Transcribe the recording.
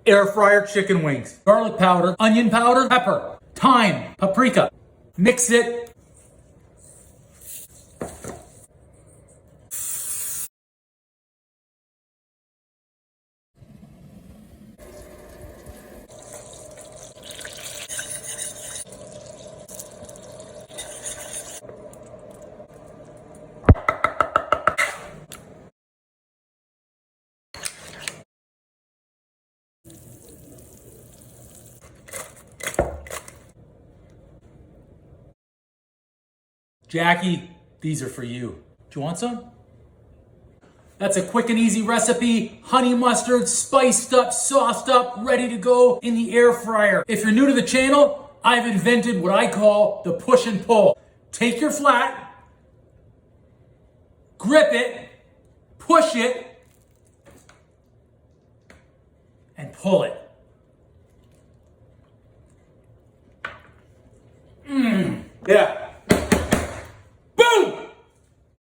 Air fryer chicken wings. Garlic powder, onion powder, pepper, thyme, paprika. Mix it. Jackie, these are for you. Do you want some? That's a quick and easy recipe. Honey mustard, spiced up, sauced up, ready to go in the air fryer. If you're new to the channel, I've invented what I call the push and pull. Take your flat, grip it, push it, and pull it. Yeah.